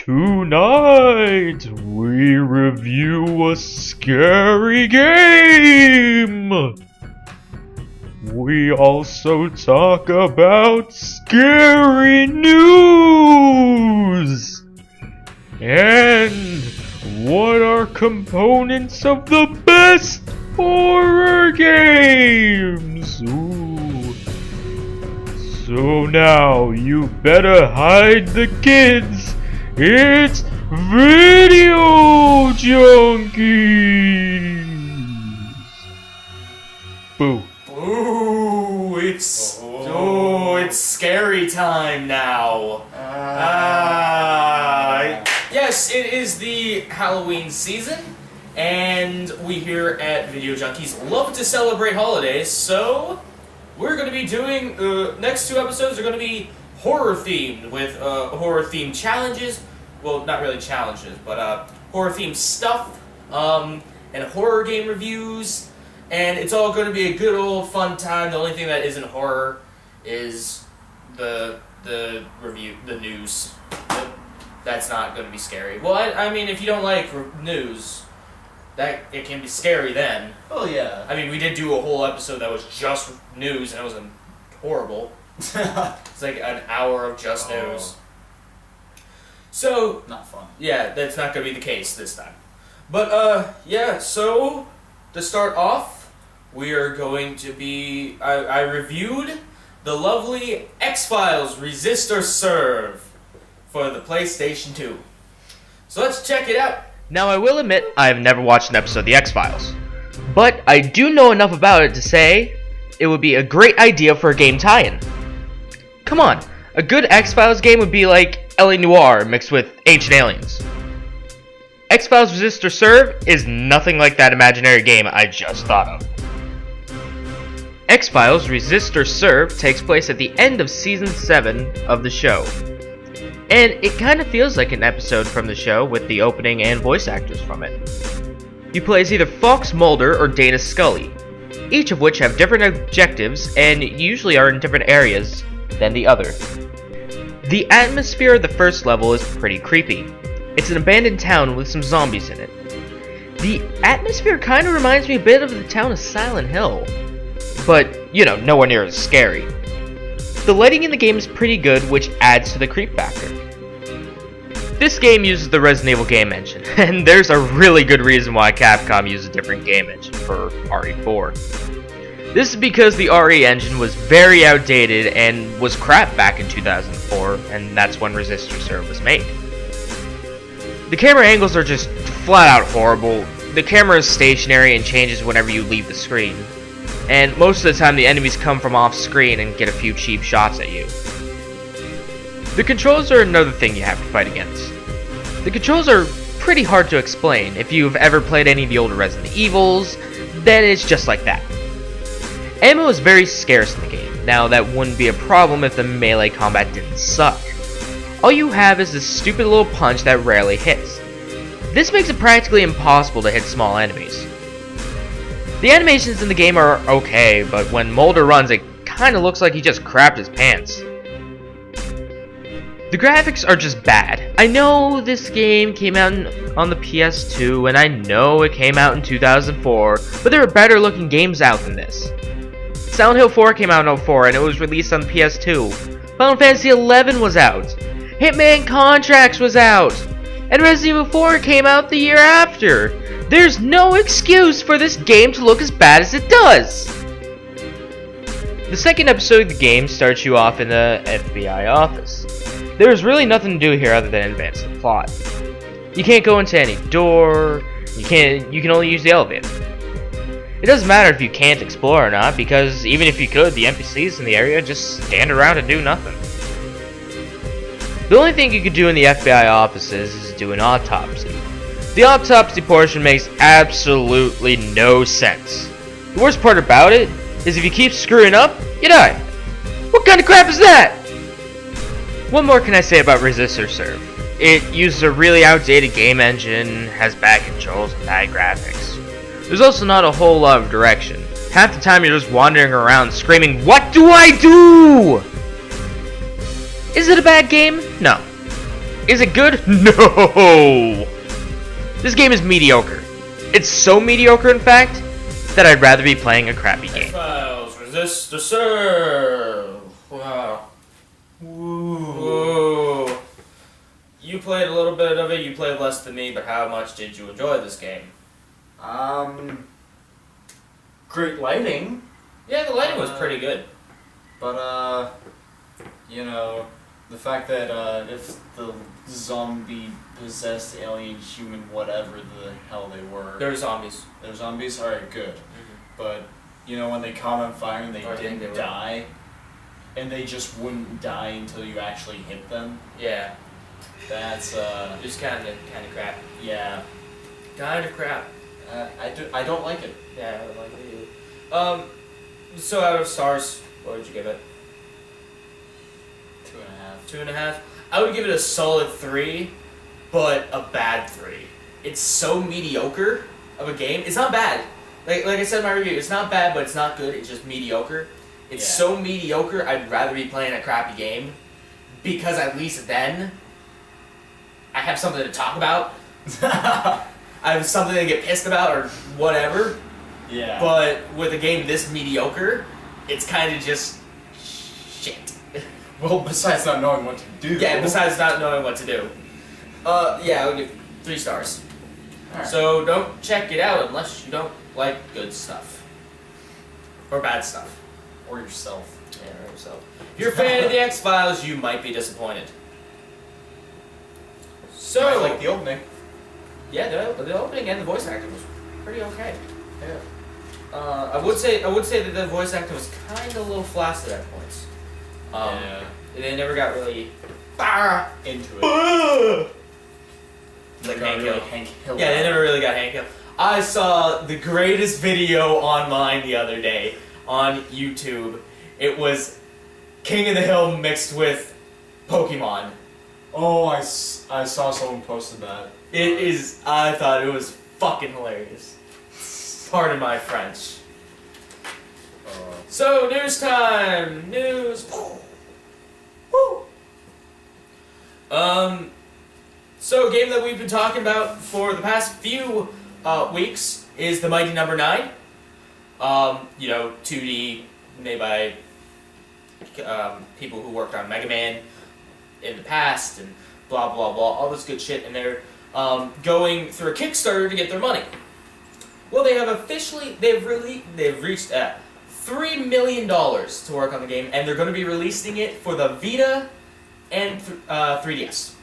Tonight, we review a scary game! We also talk about scary news! And what are components of the best horror games? Ooh. So now, you better hide the kids! It's Video Junkies! Boo. Ooh, it's scary time now. Yes, it is the Halloween season, and we here at Video Junkies love to celebrate holidays, so we're going to be doing, next two episodes are going to be horror-themed, with horror-themed challenges. Well, not really challenges, but horror-themed stuff, and horror game reviews, and it's all going to be a good old fun time. The only thing that isn't horror is the news. That's not going to be scary. Well, I mean, if you don't like news, that it can be scary then. Oh yeah. I mean, we did do a whole episode that was just news, and it was horrible. It's like an hour of just news. So not fun. Yeah, that's not going to be the case this time. But yeah. So to start off, we are going to be. I reviewed the lovely X-Files Resist or Serve for the PlayStation 2. So let's check it out. Now, I will admit I have never watched an episode of the X-Files, but I do know enough about it to say it would be a great idea for a game tie-in. Come on, a good X-Files game would be like L.A. Noire mixed with Ancient Aliens. X-Files Resist or Serve is nothing like that imaginary game I just thought of. X-Files Resist or Serve takes place at the end of Season 7 of the show. And it kind of feels like an episode from the show with the opening and voice actors from it. You play as either Fox Mulder or Dana Scully, each of which have different objectives and usually are in different areas than the other. The atmosphere of the first level is pretty creepy. It's an abandoned town with some zombies in it. The atmosphere kind of reminds me a bit of the town of Silent Hill, but, you know, nowhere near as scary. The lighting in the game is pretty good, which adds to the creep factor. This game uses the Resident Evil game engine, and there's a really good reason why Capcom used a different game engine for RE4. This is because the RE engine was very outdated and was crap back in 2004, and that's when Resist or Serve was made. The camera angles are just flat out horrible. The camera is stationary and changes whenever you leave the screen. And most of the time the enemies come from off screen and get a few cheap shots at you. The controls are another thing you have to fight against. The controls are pretty hard to explain. If you've ever played any of the older Resident Evils, then it's just like that. Ammo is very scarce in the game. Now that wouldn't be a problem if the melee combat didn't suck. All you have is this stupid little punch that rarely hits. This makes it practically impossible to hit small enemies. The animations in the game are okay, but when Mulder runs, it kinda looks like he just crapped his pants. The graphics are just bad. I know this game came out on the PS2, and I know it came out in 2004, but there are better looking games out than this. Silent Hill 4 came out in 2004, and it was released on the PS2. Final Fantasy XI was out. Hitman Contracts was out. And Resident Evil 4 came out the year after. There's no excuse for this game to look as bad as it does! The second episode of the game starts you off in the FBI office. There's really nothing to do here other than advance the plot. You can't go into any door, you can only use the elevator. It doesn't matter if you can't explore or not, because even if you could, the NPCs in the area just stand around and do nothing. The only thing you could do in the FBI offices is do an autopsy. The autopsy portion makes absolutely no sense. The worst part about it is if you keep screwing up, you die. What kind of crap is that? What more can I say about Resist or Serve? It uses a really outdated game engine, has bad controls and bad graphics. There's also not a whole lot of direction. Half the time you're just wandering around screaming, "What do I do?" Is it a bad game? No. Is it good? No! This game is mediocre. It's so mediocre, in fact, that I'd rather be playing a crappy game. X-Files, resist to serve. Wow. Whoa. You played a little bit of it, you played less than me, but how much did you enjoy this game? Great lighting, Yeah, the lighting was pretty good. but you know, the fact that if the zombie possessed alien human whatever the hell they were, There were zombies. they're zombies. All right, good. But you know, when they caught on fire and they I think didn't they were. die, and they just wouldn't die until you actually hit them. Yeah, That's just kind of crap. yeah. Kind of crap. I don't like it. Yeah, I don't like it either. So out of stars, what would you give it? 2.5. 2.5? I would give it a solid 3, but a bad 3. It's so mediocre of a game. It's not bad. Like I said in my review, it's not bad, but it's not good. It's just mediocre. It's Yeah. so mediocre, I'd rather be playing a crappy game, because at least then, I have something to talk about. I have something to get pissed about or whatever. Yeah. But with a game this mediocre, it's kind of just shit. well, besides not knowing what to do. Yeah, besides not knowing what to do. Yeah, I would give 3 stars. Alright. So don't check it out unless you don't like good stuff. Or bad stuff. Or yourself. Yeah, or yourself. If you're a fan of the X-Files, you might be disappointed. So, I like the opening. yeah, the opening and the voice acting was pretty okay. Yeah. I would say that the voice acting was kind of a little flaccid at points. Yeah. They never got really Into it. like Got Hank really Hill. Hank Hill. Yeah, they never really got Hank Hill. I saw the greatest video online the other day on YouTube. It was King of the Hill mixed with Pokemon. Oh, I saw someone posted that. It is. I thought it was fucking hilarious. Pardon my French. So news time. News. Woo. So a game that we've been talking about for the past few weeks is the Mighty Number 9. 2D made by people who worked on Mega Man in the past and blah blah blah, all this good shit, and they're going through a Kickstarter to get their money. Well, they've reached $3 million to work on the game, and they're going to be releasing it for the Vita and 3DS.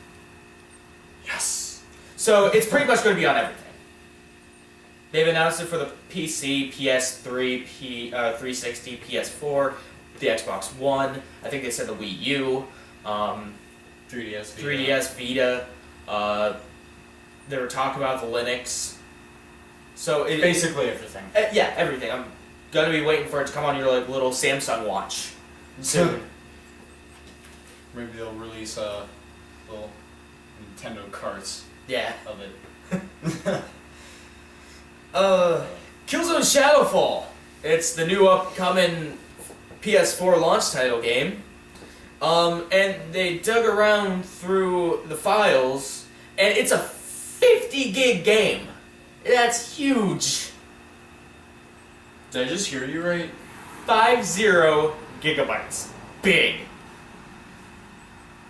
Yes. So it's pretty much going to be on everything. They've announced it for the PC, PS3, 360, PS4, the Xbox One. I think they said the Wii U, 3DS. 3DS, Vita. They were talking about the Linux. So Basically everything. yeah, everything. I'm gonna be waiting for it to come on your little Samsung watch soon. Maybe they'll release little Nintendo carts Yeah. of it. Killzone Shadowfall. It's the new upcoming PS4 launch title game. And they dug around through the files, and it's a 50 gig game. That's huge. Did I just hear you right? 50 gigabytes. Big.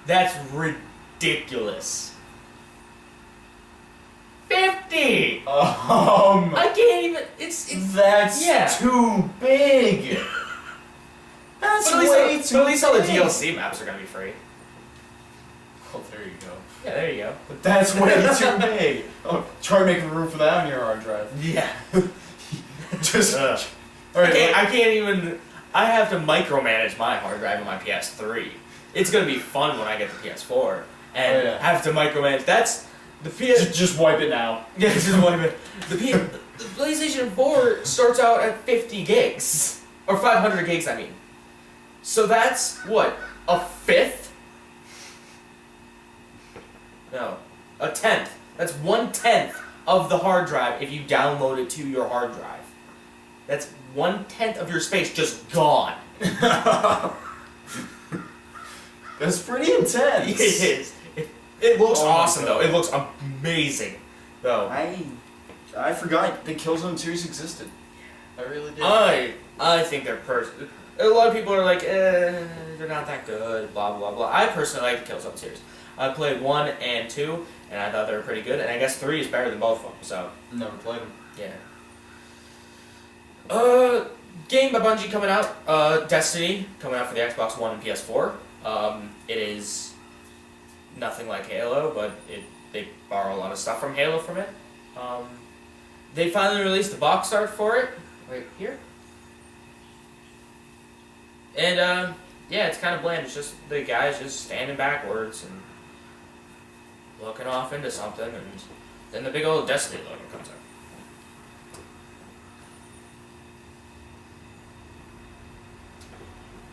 That's ridiculous. 50! I can't even. It's That's yeah. too big. That's But way too at least all the big. DLC maps are gonna be free. Oh, there you go. Yeah, there you go. But that's way too big. Oh, try making room for that on your hard drive. Yeah. Just. Ugh. Alright, I can't even. I have to micromanage my hard drive on my PS3. It's gonna be fun when I get the PS4 and Oh, yeah. have to micromanage. That's the PS. just wipe it now. Yeah, just one minute. The PlayStation 4 starts out at 50 gigs or 500 gigs. I mean, so that's what, a fifth? No, a tenth. That's 1/10 of the hard drive if you download it to your hard drive. That's 1/10 of your space just gone. That's pretty intense. It is. It looks Oh my awesome God. though. It looks amazing though. I forgot the Killzone series existed. I really did. I think they're a lot of people are like, they're not that good, blah blah blah. I personally like the Killzone series. I played 1 and 2, and I thought they were pretty good. And I guess 3 is better than both of them. So Never played them. yeah. Game by Bungie coming out. Destiny coming out for the Xbox One and PS4. It is nothing like Halo, but they borrow a lot of stuff from Halo from it. They finally released the box art for it right here. And yeah, it's kind of bland. It's just the guys just standing backwards and looking off into something, and then the big old Destiny logo comes out.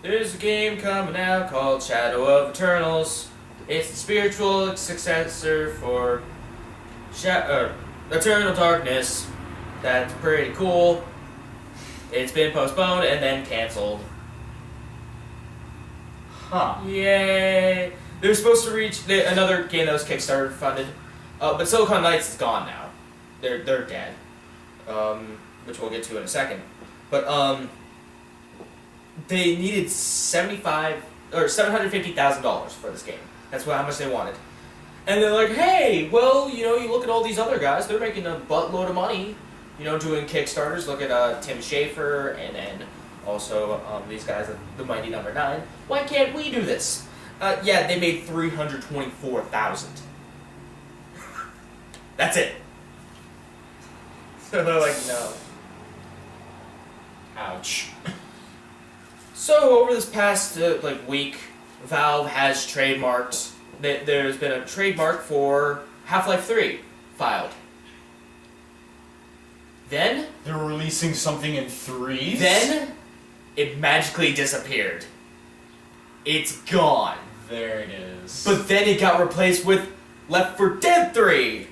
There's a game coming out called Shadow of Eternals. It's the spiritual successor for Eternal Darkness. That's pretty cool. It's been postponed and then canceled. Huh. Yay! They're supposed to reach another game that was Kickstarter funded, but Silicon Knights is gone now. They're dead, which we'll get to in a second. But they needed $750,000 for this game. That's how much they wanted. And they're like, hey, well, you look at all these other guys. They're making a buttload of money, doing Kickstarters. Look at Tim Schafer and then also these guys at the Mighty Number 9. Why can't we do this? Yeah, they made $324,000. That's it. So they're like, no. Ouch. So over this past week, Valve has trademarked. There's been a trademark for Half-Life 3 filed. Then They're releasing something in 3s? Then it magically disappeared. It's gone. There it is. But then it got replaced with Left 4 Dead 3.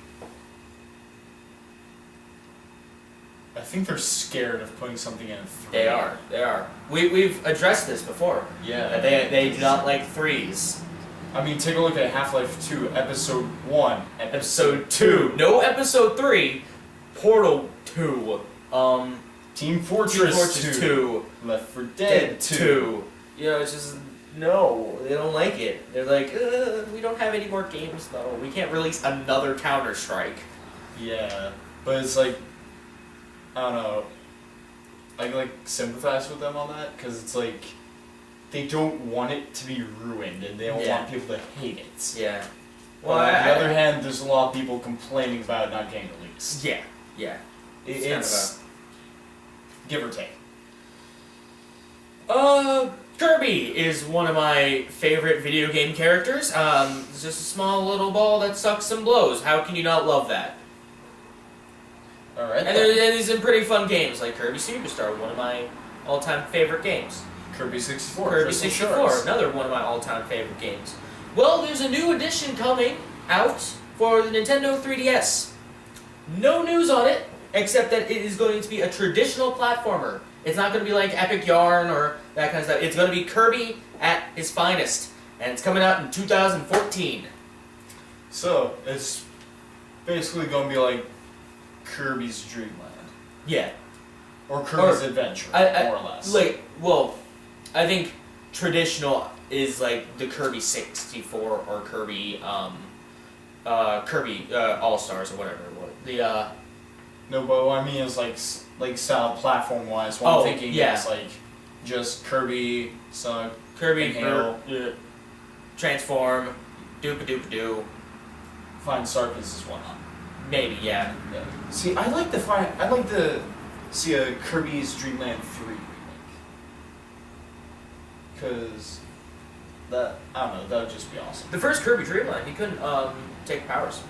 I think they're scared of putting something in 3. They are. We've addressed this before. Yeah. That they do not like 3s. I mean, take a look at Half-Life 2, Episode 1, Episode 2. No Episode 3. Portal 2. Team Fortress 2, Left 4 Dead 2. It's just, no, they don't like it. They're like, we don't have any more games though. We can't release another Counter-Strike. Yeah, but it's like, I don't know, I sympathize with them on that, because it's like, they don't want it to be ruined, and they don't want people to hate it. Yeah. Well, on the other hand, there's a lot of people complaining about it not getting released. Yeah. It's give or take. Kirby is one of my favorite video game characters. It's just a small little ball that sucks and blows. How can you not love that? Alright. And he's in pretty fun games like Kirby Superstar, one of my all-time favorite games. Kirby 64. Kirby Crystal 64, Shores. another one of my all-time favorite games. Well, there's a new edition coming out for the Nintendo 3DS. No news on it, except that it is going to be a traditional platformer. It's not going to be like Epic Yarn or that kind of stuff. It's going to be Kirby at his finest, and it's coming out in 2014. So, it's basically going to be like Kirby's Dream Land. Yeah. Or Kirby's Adventure, more or less. I think traditional is like the Kirby 64 or Kirby, Kirby All-Stars or whatever it was. No, but what I mean is like style platform-wise. What I'm thinking is like just Kirby, Sonic, Kirby, Inhale. Transform, Doopa-Doopa-Doo. Fine Sarkis is one on. Maybe, yeah. See, I'd like to see a Kirby's Dream Land 3 remake. Because I don't know, that would just be awesome. The first Kirby Dream Land, he couldn't take powers.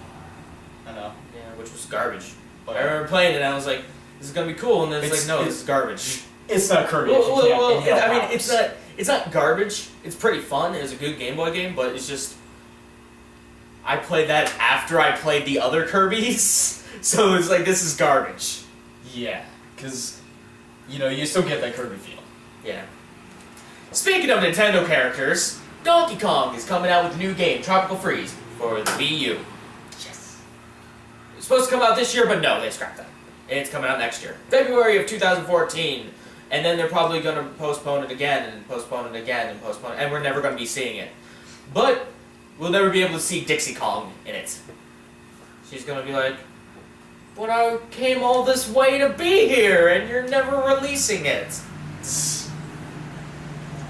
I know. Yeah, which was garbage. But I remember playing it and I was like, this is gonna be cool, and then it's like, no, this is garbage. It's not Kirby if you can't inhale powers. it's not garbage. It's pretty fun. It was a good Game Boy game, but it's just I played that after I played the other Kirby's, so it's like this is garbage. Yeah, because you still get that Kirby feel. Yeah. Speaking of Nintendo characters, Donkey Kong is coming out with a new game, Tropical Freeze. for the Wii U. Yes. It's supposed to come out this year, but no, they scrapped that. It's coming out next year. February of 2014. And then they're probably going to postpone it again, and postpone it again, and postpone it, and we're never going to be seeing it. But we'll never be able to see Dixie Kong in it. She's going to be like, but I came all this way to be here, and you're never releasing it.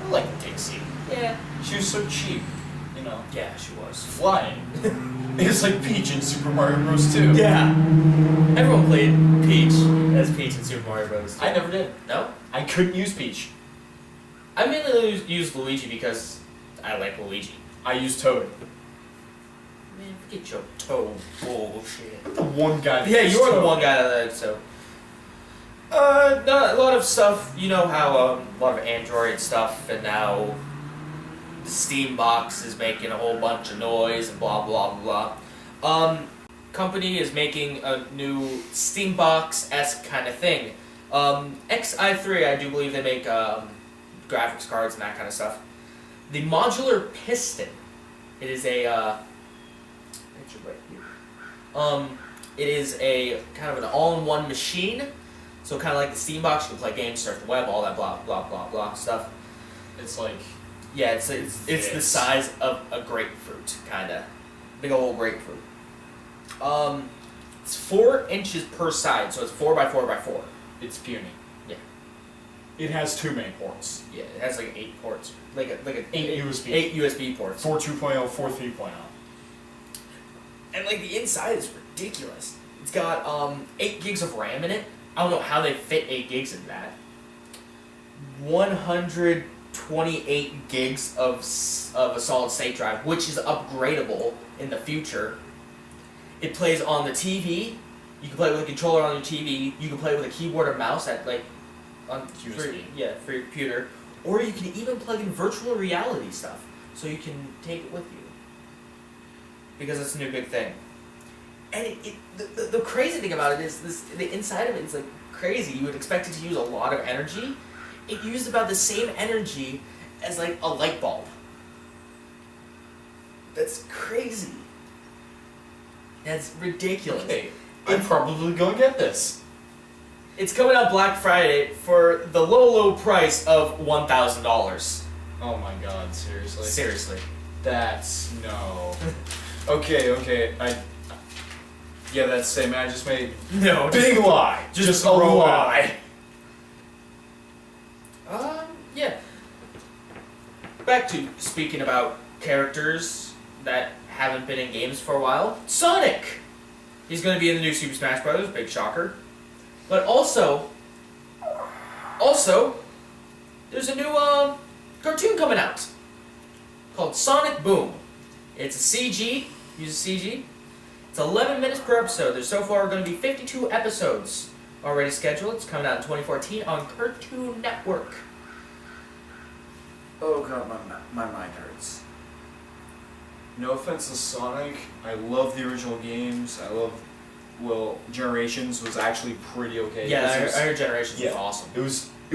I like Dixie. Yeah. She was so cheap, you know. Yeah, she was. Flying. It's like Peach in Super Mario Bros. 2. Yeah. Everyone played Peach as Peach in Super Mario Bros. 2. I never did. No? I couldn't use Peach. I mainly use Luigi because I like Luigi. I used Toad. Man, forget your Toad bullshit. The one guy that Yeah, used you are the Toad. one guy that so. No, a lot of stuff. You know how a lot of Android stuff, and now the Steam box is making a whole bunch of noise and blah blah blah. Company is making a new Steam box-esque kind of thing. XI3, I do believe they make graphics cards and that kind of stuff. The modular piston. It is a right here. It is a kind of an all-in-one machine. So kind of like the Steam box, you can play games, surf the web, all that blah blah blah blah stuff. It's like... Yeah, it's the size of a grapefruit, kind of. Big old grapefruit. It's 4 inches per side, so it's 4 by 4 by 4. It's puny. Yeah. It has 2 main ports. Yeah, it has like 8 ports, like a 8 USB. 8 USB ports. 4 2.0, 4 3.0. And like the inside is ridiculous. It's got 8 gigs of RAM in it. I don't know how they fit 8 gigs in that. 128 gigs of a solid state drive, which is upgradable in the future. It plays on the TV. You can play it with a controller on your TV. You can play it with a keyboard or mouse at on USB. for your computer. Or you can even plug in virtual reality stuff, so you can take it with you. Because it's a new big thing. And the crazy thing about it is the inside of it is like crazy. You would expect it to use a lot of energy. It used about the same energy as like a light bulb. That's crazy. That's ridiculous. Okay, I'm probably gonna get this. It's coming out Black Friday for the low price of $1,000. Oh my god, seriously? Seriously. That's... no. Okay, yeah, that's the same man I just made. No. Big lie! Just a throw it lie! Yeah. Back to speaking about characters that haven't been in games for a while. Sonic! He's going to be in the new Super Smash Bros., big shocker. But also, there's a new cartoon coming out called Sonic Boom. It's a CG, uses CG. It's 11 minutes per episode. There's so far going to be 52 episodes already scheduled. It's coming out in 2014 on Cartoon Network. Oh god, my mind hurts. No offense to Sonic, I love the original games. I love, Generations was actually pretty okay. Yeah, I It was- heard Generations yeah. was awesome. It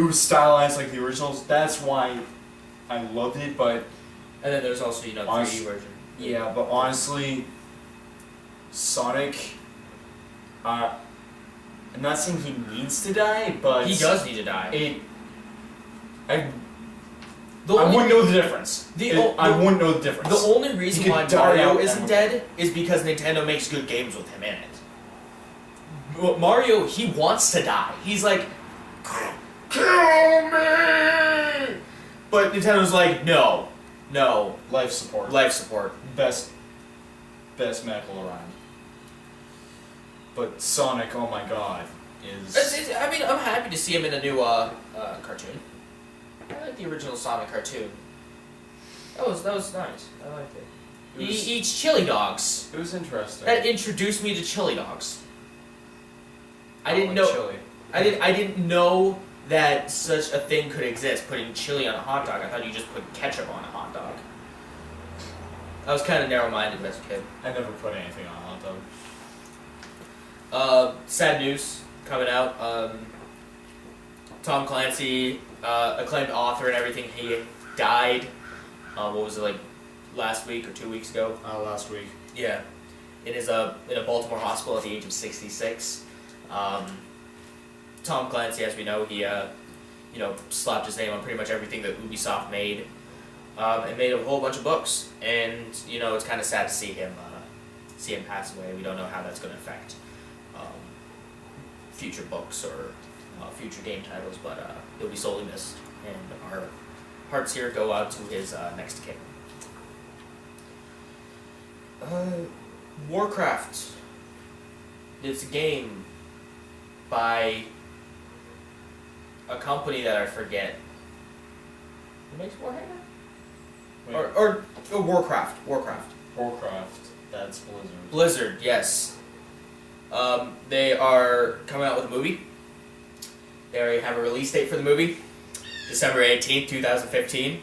was stylized like the originals. That's why I loved it. But And then there's also, the 3D version. yeah, but honestly, Sonic. I'm not saying he needs to die, but He does need to die. I wouldn't know the difference. I wouldn't know the difference. The only reason He why could die Mario out isn't and- dead is because Nintendo makes good games with him in it. Mario, he wants to die. He's like, kill me! But Nintendo's like, no. Life support. Life support. Best medical around. But Sonic, oh my god, is... I mean, I'm happy to see him in a new cartoon. I like the original Sonic cartoon. That was nice. I liked it. He eats chili dogs. It was interesting. That introduced me to chili dogs. I I didn't like know. chili. I didn't know that such a thing could exist. Putting chili on a hot dog. I thought you just put ketchup on a hot dog. I was kind of narrow-minded as a kid. I never put anything on a hot dog. Sad news coming out. Tom Clancy, acclaimed author and everything, he died. What was it, like last week or 2 weeks ago? Last week. Yeah, in a Baltimore hospital at the age of 66. Tom Clancy, as we know, he slapped his name on pretty much everything that Ubisoft made, and made a whole bunch of books. And it's kind of sad to see him pass away. We don't know how that's going to affect future books or future game titles, but he'll be sorely missed, and our hearts here go out to his next of kin. Warcraft. It's a game by a company that I forget. Who makes Warhammer? Or Warcraft. Warcraft. That's Blizzard. Blizzard, yes. They are coming out with a movie. They already have a release date for the movie, December 18th, 2015.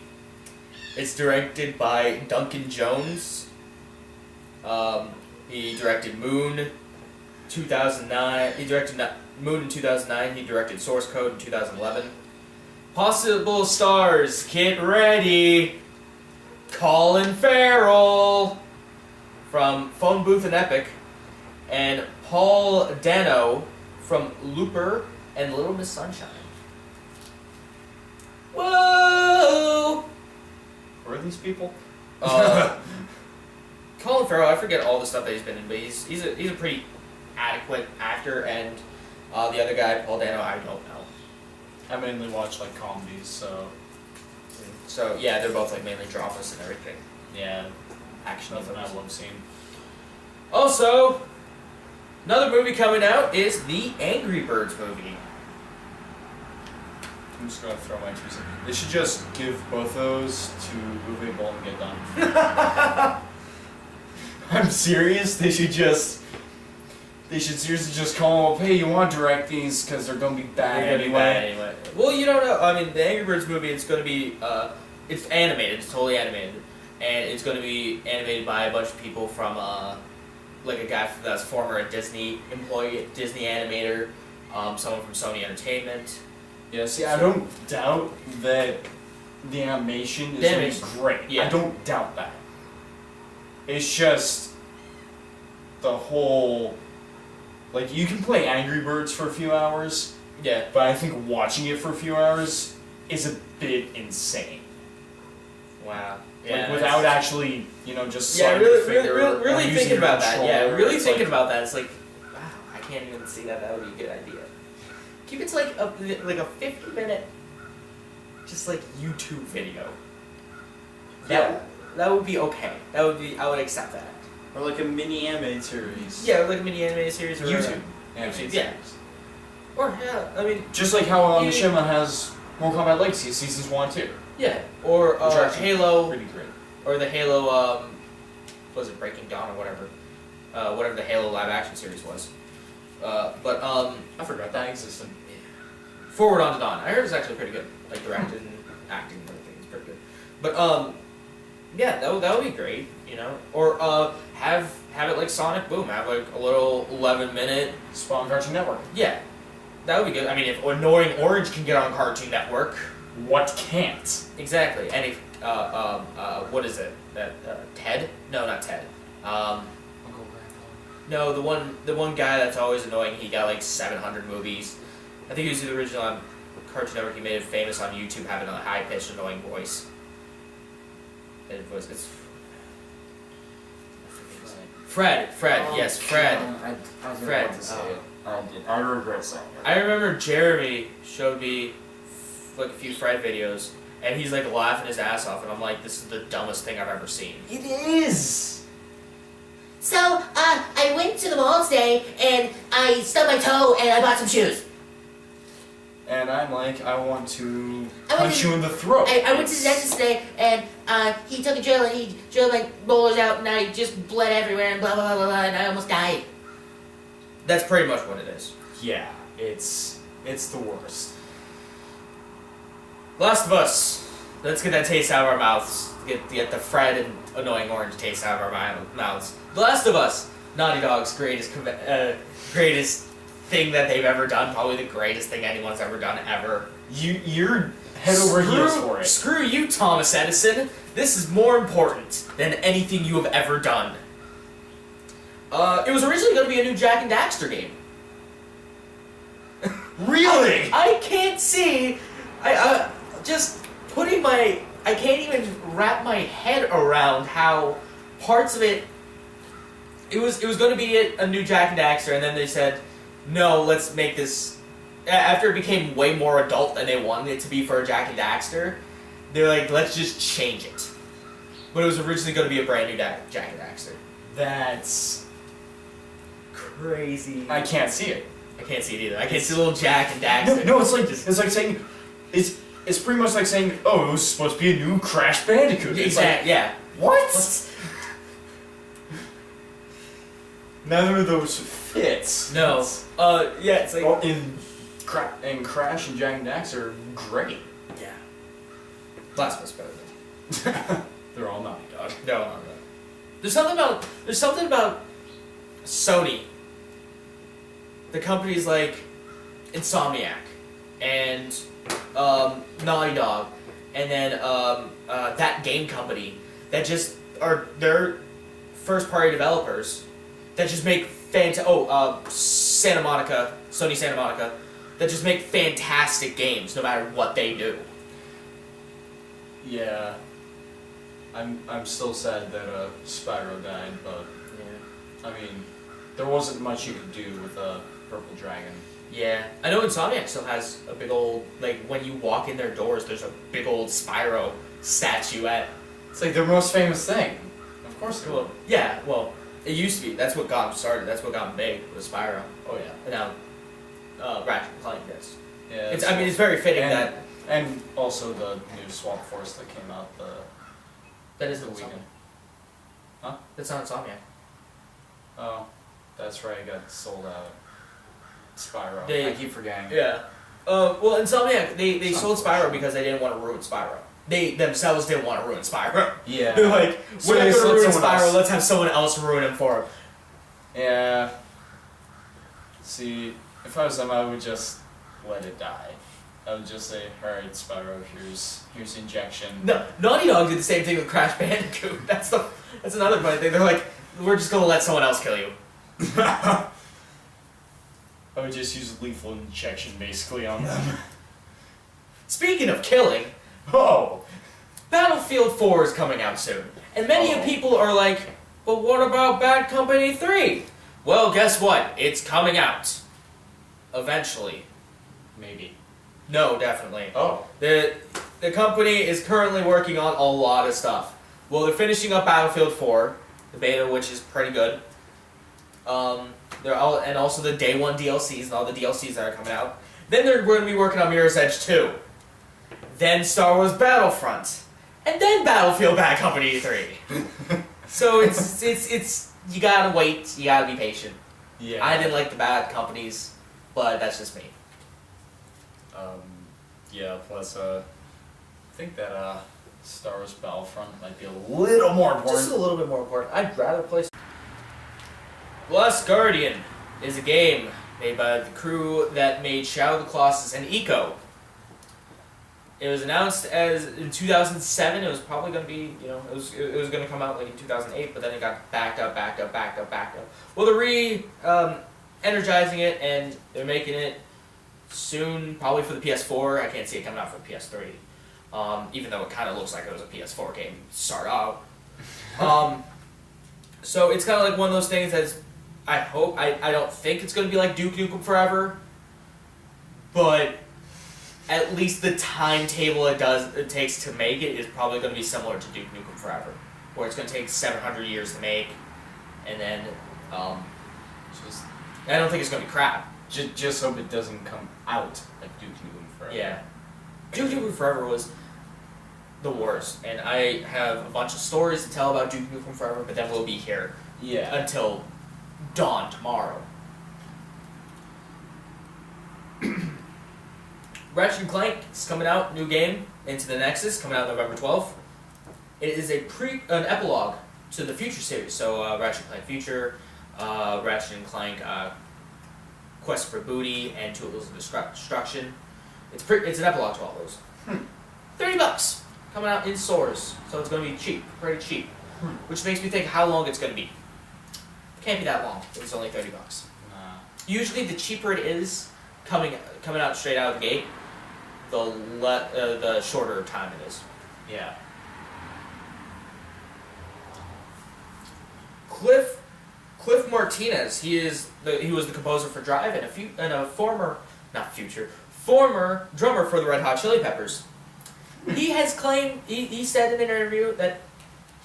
It's directed by Duncan Jones. He directed Moon 2009. He directed Moon in 2009. He directed Source Code in 2011. Possible stars, get ready. Colin Farrell from Phone Booth and Epic, and Paul Dano from Looper and Little Miss Sunshine. Whoa! Who are these people? Colin Farrell, I forget all the stuff that he's been in, but he's a pretty adequate actor, and the other guy, Paul Dano, I don't know. I mainly watch like comedies, so yeah, they're both like mainly dramas and everything. yeah, Action nothing I films. love seeing. Also, another movie coming out is the Angry Birds movie. I'm just gonna throw my 2 cents. They should just give both those to Uwe Boll and get done. I'm serious. They should seriously just call them up. Hey, you want to direct these because they're gonna be bad They're gonna be bad anyway. Well, you don't know. I mean, the Angry Birds movie, it's going to be, it's animated. It's totally animated. And it's going to be animated by a bunch of people from, like a guy that's former a Disney employee, Disney animator, someone from Sony Entertainment. Yeah, see, I don't doubt that the animation is gonna be great. Yeah. I don't doubt that. It's just the whole, like, you can play Angry Birds for a few hours, Yeah. but I think watching it for a few hours is a bit insane. Wow. Like, without actually, just Yeah, sliding your finger really or using thinking your about that. Yeah, controller. really It's thinking like, about that. It's like, wow, I can't even see that. That would be a good idea. Keep it to like a 50-minute, just like YouTube video. That would be okay. I would accept that. Or like a mini animated series. Yeah, like a mini animated series or YouTube. YouTube, yeah. Or Just like how You- Mishima has Mortal Kombat Legacy Seasons 1 and 2. yeah. Or Which are actually Halo, pretty great. or the Halo, was it Breaking Dawn or whatever, whatever the Halo live action series was. But I forgot that existed. Forward Onto Dawn. I heard it's actually pretty good. Like directed and acting and everything is pretty good. But yeah, that would be great, Or have it like Sonic Boom, have like a little 11-minute. Spawn Cartoon Network. Yeah, that would be good. I mean, if Annoying Orange can get on Cartoon Network, What can't? exactly. And if what is it? That Ted? No, not Ted. Uncle Grandpa. No, the one guy that's always annoying. He got like 700 movies. I think he was the original on Cartoon Network. He made it famous on YouTube having a high-pitched, annoying voice. And it's Fred. Yes, Fred. I didn't Fred, want to say it. I did. I regret saying it. I remember Jeremy showed me like a few Fred videos, and he's like laughing his ass off, and I'm like, this is the dumbest thing I've ever seen. It is! So, I went to the mall today and I stubbed my toe and I bought some shoes. And I'm like, I want to I went punch to- you in the throat. I went to the dentist today and he took a drill and he drilled my molars out and I just bled everywhere and blah blah blah blah and I almost died. That's pretty much what it is. Yeah, it's the worst. Last of Us. Let's get that taste out of our mouths. Get the Fred and Annoying Orange taste out of our mouths. The Last of Us. Naughty Dog's greatest thing that they've ever done. Probably the greatest thing anyone's ever done ever. You're head over heels for it. Screw you, Thomas Edison. This is more important than anything you have ever done. It was originally going to be a new Jack and Daxter game. Really? I can't see. Just putting my. I can't even wrap my head around how parts of it. It was going to be a new Jack and Daxter, and then they said, no, let's make this. After it became way more adult than they wanted it to be for a Jack and Daxter, they're like, let's just change it. But it was originally going to be a brand new Jack and Daxter. That's Crazy. I can't see it. I can't see it either. I can't see little Jack and Daxter. No, it's like saying it's pretty much like saying, oh, it was supposed to be a new Crash Bandicoot. It's like, Yeah. what? Neither of those fits. No. Yeah, it's like. Well, in Crash and Jack and Daxter are great. Yeah. Last one's better than. They're all Naughty Dog. No. There's something about Sony. The companies like Insomniac and Naughty Dog, and then that game company that just are their first party developers that just make Santa Monica, Sony Santa Monica, that just make fantastic games no matter what they do. Yeah. I'm still sad that Spyro died, but Yeah. I mean, there wasn't much you could do with a Purple Dragon. Yeah, I know Insomniac still has a big old, like, when you walk in their doors, there's a big old Spyro statue at. It's like their most famous thing. Of course it will. Well, yeah, well, it used to be. That's what got them started. That's what got them big, was Spyro. Oh yeah. And now, Ratchet and Clank is. Yeah. It's very fitting and, that. And also the new Swamp Force that came out That isn't the Insomniac. weekend. Huh? That's not Insomniac. Oh, that's right. It got sold out. Spyro. They- I keep forgetting. Yeah. Well, Insomniac, they sold Spyro because they didn't want to ruin Spyro. They themselves didn't want to ruin Spyro. Yeah. They're like, So we're not they going to sold ruin someone Spyro, else. let's have someone else ruin him for him. Yeah. See, if I was them, I would just let it die. I would just say, alright, Spyro, here's injection. No, Naughty Dog did the same thing with Crash Bandicoot. That's another funny thing. They're like, we're just gonna let someone else kill you. I would just use lethal injection basically on them. Speaking of killing, Oh! Battlefield 4 is coming out soon. And many Oh. people are like, but what about Bad Company 3? Well, guess what? It's coming out. Eventually. Maybe. No, definitely. Oh. The company is currently working on a lot of stuff. Well, they're finishing up Battlefield 4, the beta, which is pretty good. And also the day one DLCs and all the DLCs that are coming out. Then they're going to be working on Mirror's Edge 2. Then Star Wars Battlefront. And then Battlefield Bad Company 3. So it's you gotta wait, you gotta be patient. Yeah. I didn't like the bad companies, but that's just me. Yeah, plus, I think that, Star Wars Battlefront might be a little more important. Just a little bit more important. I'd rather play. Last Guardian is a game made by the crew that made Shadow of the Colossus and Eco. It was announced as in 2007. It was probably going to be, it was going to come out like in 2008, but then it got backed up. Well, they're energizing it, and they're making it soon, probably for the PS4. I can't see it coming out for the PS3, even though it kind of looks like it was a PS4 game to start out. So it's kind of like one of those things that's, I don't think it's going to be like Duke Nukem Forever, but at least the timetable it takes to make it is probably going to be similar to Duke Nukem Forever, where it's going to take 700 years to make, and then Just, I don't think it's going to be crap. just hope it doesn't come out like Duke Nukem Forever. Yeah, Duke Nukem Forever was the worst, and I have a bunch of stories to tell about Duke Nukem Forever, but then we'll be here Yeah. until dawn tomorrow. Ratchet and Clank is coming out, new game, Into the Nexus, coming out November 12th. It is an epilogue to the Future series, so Ratchet and Clank Future, Ratchet and Clank Quest for Booty, and Tools of Destruction. It's an epilogue to all those. $30 coming out in stores, so it's going to be cheap, pretty cheap. Which makes me think how long it's going to be. Can't be that long. It's only $30. Nah. Usually, the cheaper it is coming out straight out of the gate, the shorter time it is. Yeah. Cliff Martinez. He was the composer for Drive and a former drummer for the Red Hot Chili Peppers. He has claimed he said in an interview that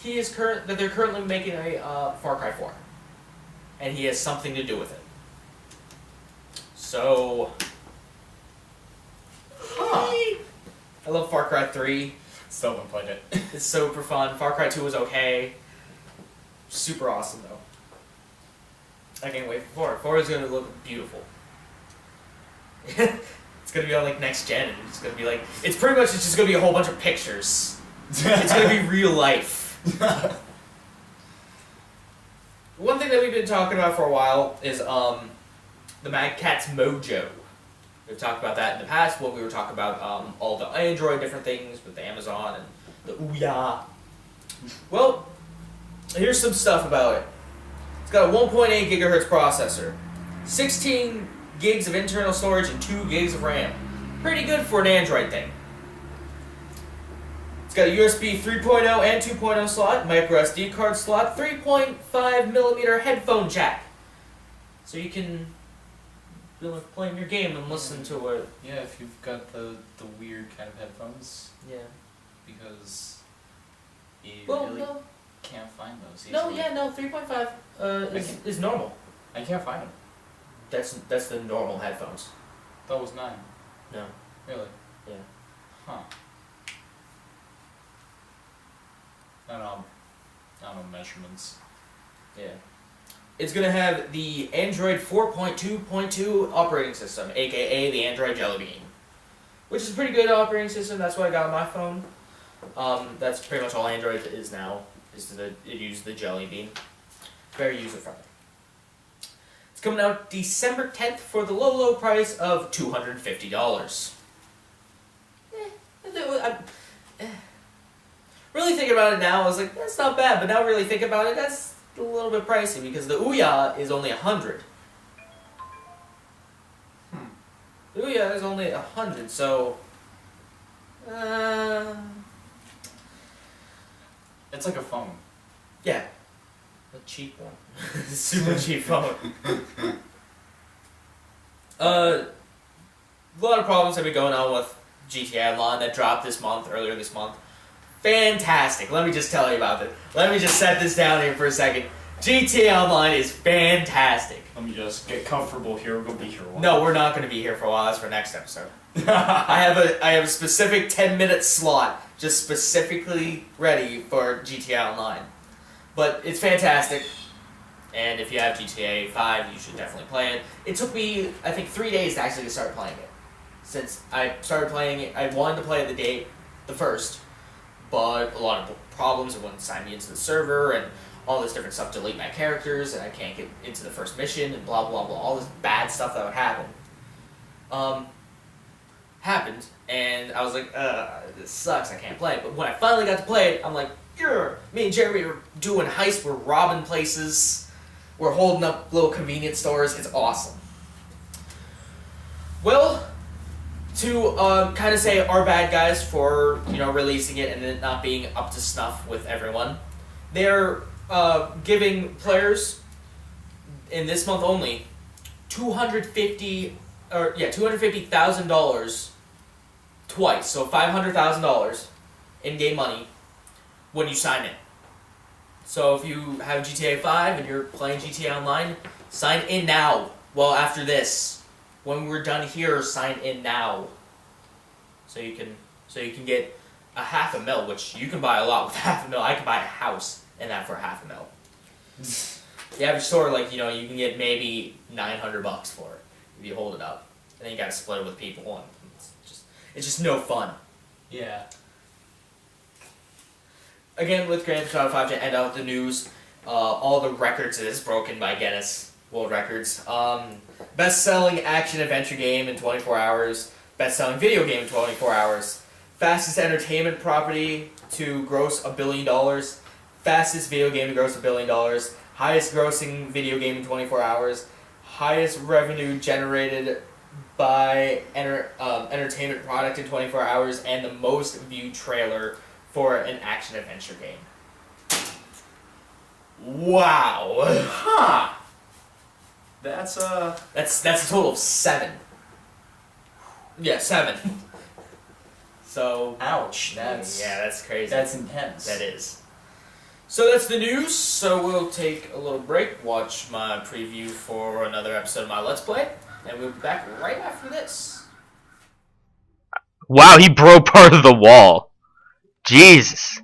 they're currently making a Far Cry 4, and he has something to do with it. So, I love Far Cry 3. Still haven't played it. It's super fun. Far Cry 2 was okay. Super awesome though. I can't wait for 4. 4 is gonna look beautiful. It's gonna be on like next gen. And it's gonna be like it's just gonna be a whole bunch of pictures. It's gonna be real life. One thing that we've been talking about for a while is the Mad Catz Mojo. We've talked about that in the past when we were talking about all the Android different things with the Amazon and the Ouya. Well, here's some stuff about it. It's got a 1.8 gigahertz processor, 16 gigs of internal storage, and 2 gigs of RAM. Pretty good for an Android thing. It's got a USB 3.0 and 2.0 slot, micro SD card slot, 3.5mm headphone jack. So you can play your game and listen to it. Yeah, if you've got the weird kind of headphones. Yeah. Because you Well, really no. can't find those No, easily. yeah, no, 3.5 is normal. I can't find them. That's the normal headphones. That was 9. No. Really? Yeah. Huh. I don't know measurements. Yeah. It's going to have the Android 4.2.2 operating system, aka the Android Jelly Bean, which is a pretty good operating system. That's what I got on my phone. That's pretty much all Android is now, it uses the Jelly Bean. Very user-friendly. It's coming out December 10th for the low price of $250. Really thinking about it now, I was like, that's not bad, but now really thinking about it, that's a little bit pricey because the Ouya is only $100. The Ouya is only $100, so It's like a phone. yeah, a cheap one, super cheap phone. A lot of problems have been going on with GTA Online that dropped earlier this month. Fantastic. Let me just tell you about it. Let me just set this down here for a second. GTA Online is fantastic. Let me just get comfortable here. We're gonna be here a while. No, we're not going to be here for a while. That's for next episode. I have a specific 10-minute slot just specifically ready for GTA Online. But it's fantastic. And if you have GTA 5, you should definitely play it. It took me, I think, 3 days to actually start playing it. Since I started playing it, I wanted to play the first, but a lot of problems. It wouldn't sign me into the server and all this different stuff, delete my characters, and I can't get into the first mission, and blah, blah, blah. All this bad stuff that would happen. Happened, and I was like, this sucks, I can't play it. But when I finally got to play it, I'm like, yeah. Me and Jeremy are doing heists, we're robbing places, we're holding up little convenience stores, it's awesome. Well, to kind of say our bad guys for, releasing it and it not being up to snuff with everyone, they're giving players in this month only $250,000 twice, so $500,000 in-game money when you sign in. So if you have GTA 5 and you're playing GTA Online, sign in now. Well, after this, when we're done here, sign in now. So you can get a $500,000, which you can buy a lot with $500,000. I can buy a house in that for $500,000. The average store, you can get maybe $900 for it if you hold it up, and then you gotta split it with people, and it's just no fun. Yeah. Again, with Grand Theft Auto 5 to end out the news, all the records is broken by Guinness World Records. Best-selling action-adventure game in 24 hours. Best-selling video game in 24 hours. Fastest entertainment property to gross $1 billion. Fastest video game to gross $1 billion. highest grossing video game in 24 hours, highest revenue generated by entertainment product in 24 hours, and the most viewed trailer for an action adventure game. Wow. Huh. That's That's a total of 7. Yeah, 7. So ouch. That's that's crazy. That's intense. That is. So that's the news. So we'll take a little break, watch my preview for another episode of my Let's Play, and we'll be back right after this. Wow, he broke part of the wall. Jesus.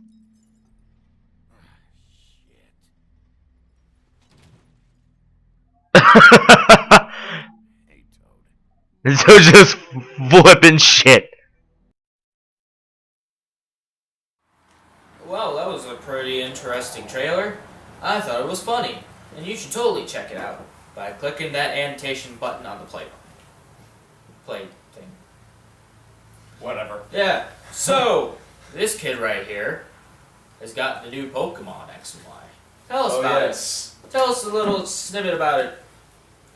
So just flipping shit. Well, that was a pretty interesting trailer. I thought it was funny, and you should totally check it out by clicking that annotation button on the play thing. Whatever. Yeah. So this kid right here has got the new Pokemon X and Y. Tell us about yes. it. Tell us a little snippet about it.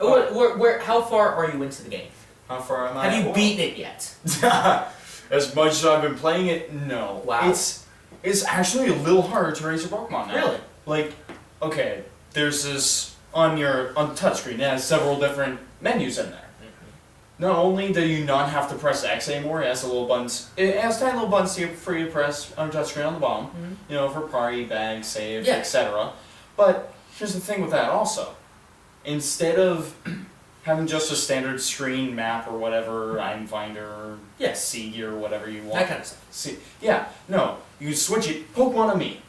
How far are you into the game? How far am I? Have you beaten it yet? As much as I've been playing it, no. Wow. It's actually a little harder to raise your Pokemon now. Really? Like, okay, there's this on the touchscreen. It has several different menus in there. Not only do you not have to press X anymore, it has a little buttons. It has tiny little buttons for you to press on the touchscreen on the bottom. You know, for party, bag, save, Yeah. etc. But here's the thing with that also. Instead of having just a standard screen map or whatever, item finder, Yeah. C or whatever you want. That kind of stuff. See, yeah, no, you switch it Pokemon to Me,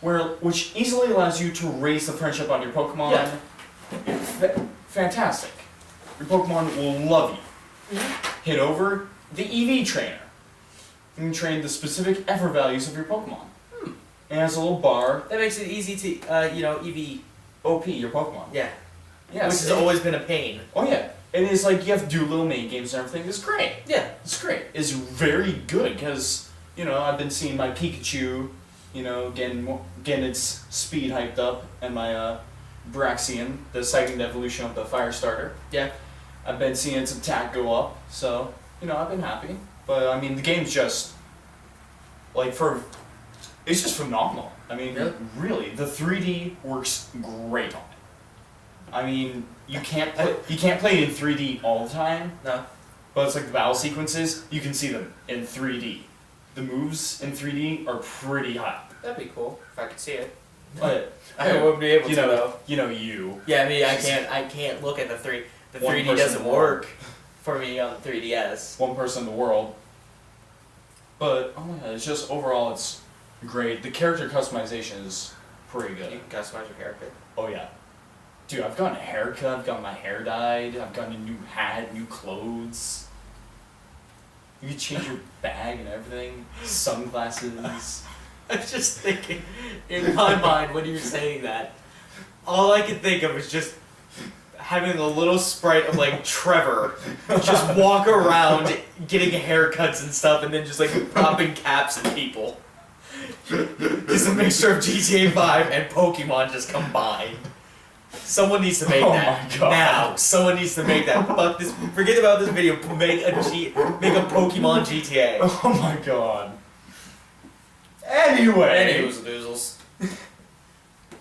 which easily allows you to raise the friendship on your Pokemon. Yeah. Fantastic. Your Pokemon will love you. Hit over the EV trainer. You can train the specific effort values of your Pokemon. It has a little bar. That makes it easy to, EV. OP your Pokemon. Yeah. Yes. Which has always been a pain. Oh yeah. And it's like you have to do little mini games and everything. It's great. Yeah. It's great. It's very good because, I've been seeing my Pikachu, getting its speed hyped up, and my Braxian, the second evolution of the fire starter. Yeah. I've been seeing its attack go up, so, I've been happy. But, I mean, the game's just, it's just phenomenal. I mean, really, the 3D works great on it. I mean, you can't play it in 3D all the time. No. But it's like the battle sequences, you can see them in 3D. The moves in 3D are pretty hot. That'd be cool if I could see it. But I wouldn't be able to though. You. Yeah, I mean, I can't look at the 3D. The One 3D person doesn't in the world. work for me on the 3DS. One person in the world. But, oh my god, it's just, overall, it's great. The character customization is pretty good. You can customize your character. Oh yeah. Dude, I've gotten a haircut, I've gotten my hair dyed, I've gotten a new hat, new clothes. You can change your bag and everything. Sunglasses. I was just thinking, in my mind, when you were saying that, all I could think of was just having a little sprite of like Trevor just walk around getting haircuts and stuff, and then just like popping caps at people. Just a mixture of GTA 5 and Pokemon just combined. Someone needs to make that my god. now. Someone needs to make that. Fuck this. Forget about this video. Make a Pokemon GTA. Oh my god. Anyway. Doozles.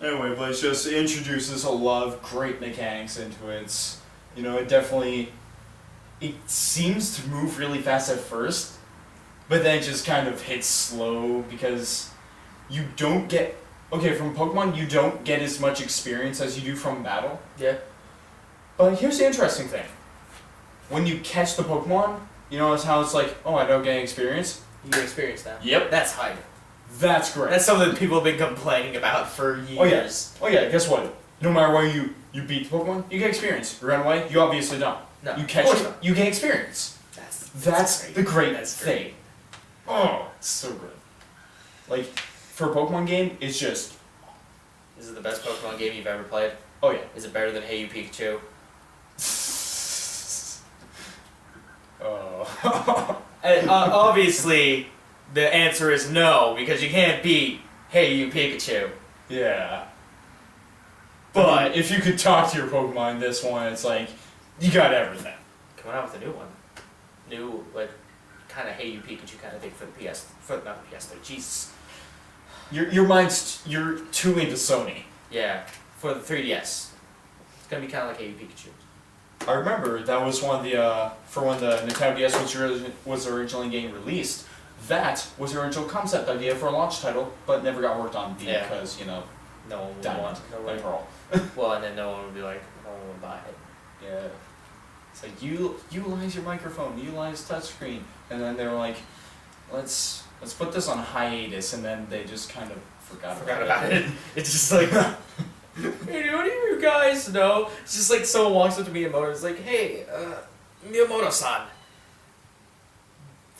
Anyway, but it just introduces a lot of great mechanics into it. It definitely, it seems to move really fast at first, but then it just kind of hits slow because you don't get, from Pokemon you don't get as much experience as you do from battle. Yeah. But here's the interesting thing. When you catch the Pokemon, it's how it's like, oh, I don't get experience. You get experience now. Yep. That's hype. That's great. That's something that people have been complaining about for years. Oh yeah, guess what? No matter where you beat the Pokemon, you get experience. You run away, you obviously don't. No. You catch it, you get experience. That's the great thing. Great. Oh, it's so good. Like, for a Pokemon game, it's just... Is it the best Pokemon game you've ever played? Oh yeah. Is it better than Hey You Pikachu? Oh. Obviously, the answer is no, because you can't beat Hey You Pikachu. Yeah. But if you could talk to your Pokemon in this one, it's like, you got everything. Coming out with a new one. New, like, kind of Hey You Pikachu kind of thing for the not the PS3, Jesus. You're too into Sony. Yeah, for the 3DS. It's gonna be kind of like Hey You Pikachu. I remember that was one of the, for when the Nintendo DS was originally getting released, that was the original concept idea for a launch title, but never got worked on because, you know, No one would Diamond want, and Pearl. well, and then no one would be like, no one would buy it. Yeah. It's like, utilize your microphone, utilize touchscreen, and then they were like, let's put this on hiatus, and then they just kind of forgot about it. It's just like, hey, do any of you guys know? It's just like someone walks up to Miyamoto and is like, hey, Miyamoto-san,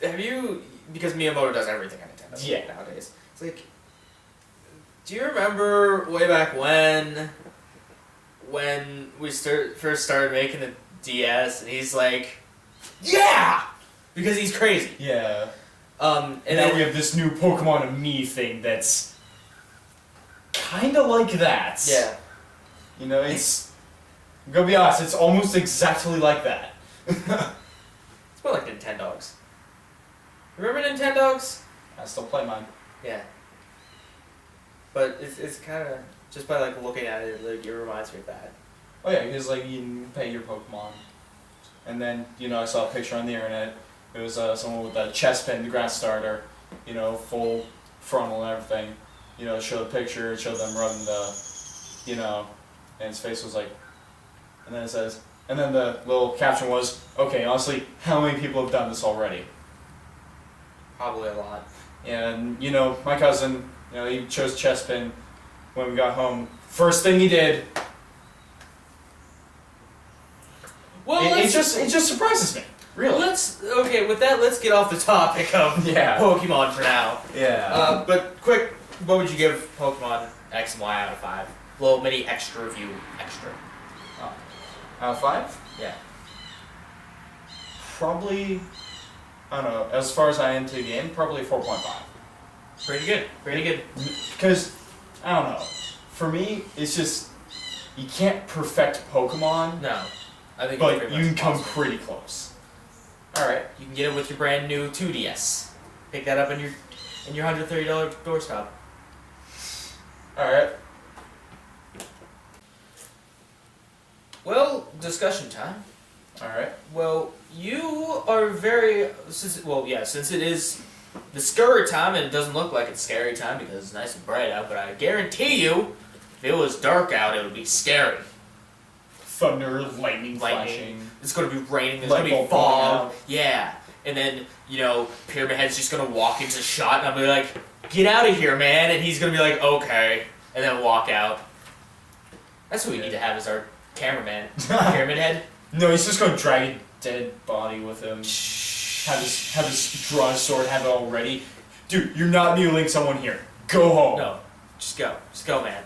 have you, because Miyamoto does everything on Nintendo nowadays, it's like, do you remember way back when we first started making the DS, and he's like, yeah! Because he's crazy. Yeah. And now then we have this new Pokemon and Me thing that's kind of like that. yeah. You know, it's... I'm gonna be honest, it's almost exactly like that. It's more like Nintendogs. Remember Nintendogs? I still play mine. Yeah. But it's kind of, just by like looking at it, like, it reminds me of that. Oh yeah, because like you can pay your Pokemon. And then, you know, I saw a picture on the internet. It was someone with a chest pin, the grass starter, you know, full frontal and everything. You know, showed a picture, it showed them rubbing the, you know, and his face was like, and then it says, and then the little caption was, okay, honestly, how many people have done this already? Probably a lot. And, you know, my cousin, you know, he chose chest pin when we got home. First thing he did, Well, it just surprises me. Really? Okay, with that, let's get off the topic of Yeah. Pokemon for now. Yeah. But quick, what would you give Pokemon X and Y out of 5? Little mini extra review, extra. Out of 5? Yeah. Probably, I don't know, as far as I am into the game, probably 4.5. Pretty good, pretty good. Because, I don't know, for me, it's just, you can't perfect Pokemon, No, I think but it's pretty you much can come impossible. pretty close. Alright. You can get it with your brand new 2DS. Pick that up in your $130 doorstop. Alright. Well, discussion time. Alright. Well, you are very since it is the scary time, and it doesn't look like it's scary time because it's nice and bright out. But I guarantee you, if it was dark out, it would be scary. Thunder, lightning flashing. It's gonna be raining. There's Light gonna be bulb going fog. out. Yeah, and then Pyramid Head's just gonna walk into shot, and I'll be like, "Get out of here, man!" And he's gonna be like, "Okay," and then walk out. That's what we need to have as our cameraman, Pyramid Head. No, he's just gonna drag a dead body with him. Have his draw his sword, have it all ready. Dude, you're not muling someone here. Go home. No, just go, man.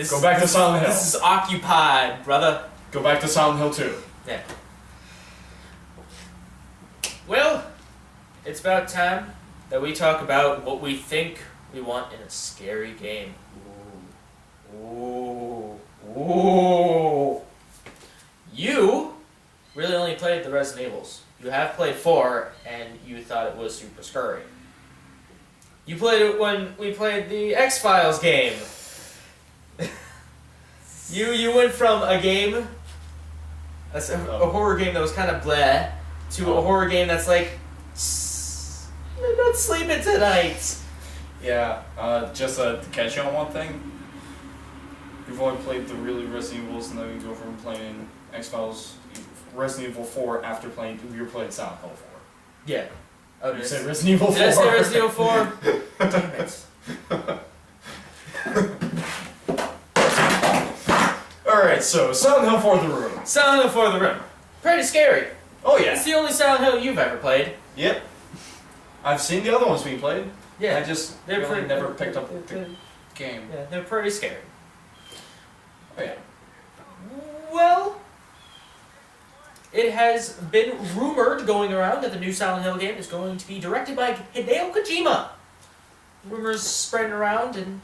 Go back to Silent Hill. This is occupied, brother. Go back to Silent Hill 2. Yeah. Well, it's about time that we talk about what we think we want in a scary game. Ooh. You really only played the Resident Evils. You have played 4, and you thought it was super scary. You played it when we played the X-Files game. You went from a game, a horror game that was kind of bleh, to a horror game that's like, you're not sleeping tonight. Yeah, just to catch you on one thing. You've only played the really Resident Evils, and then you go from playing X-Files, Resident Evil 4 after you were playing Silent Hill 4. Yeah. Oh, You said Resident Evil 4. Did I say Resident Evil 4? Damn it. Alright, so Silent Hill 4 The Room. Silent Hill 4 The Room. Pretty scary. Oh yeah. It's the only Silent Hill you've ever played. Yep. I've seen the other ones being played. Yeah. I just really never picked up the game. Yeah, they're pretty scary. Oh yeah. Well, it has been rumored going around that the new Silent Hill game is going to be directed by Hideo Kojima. Rumors spreading around, and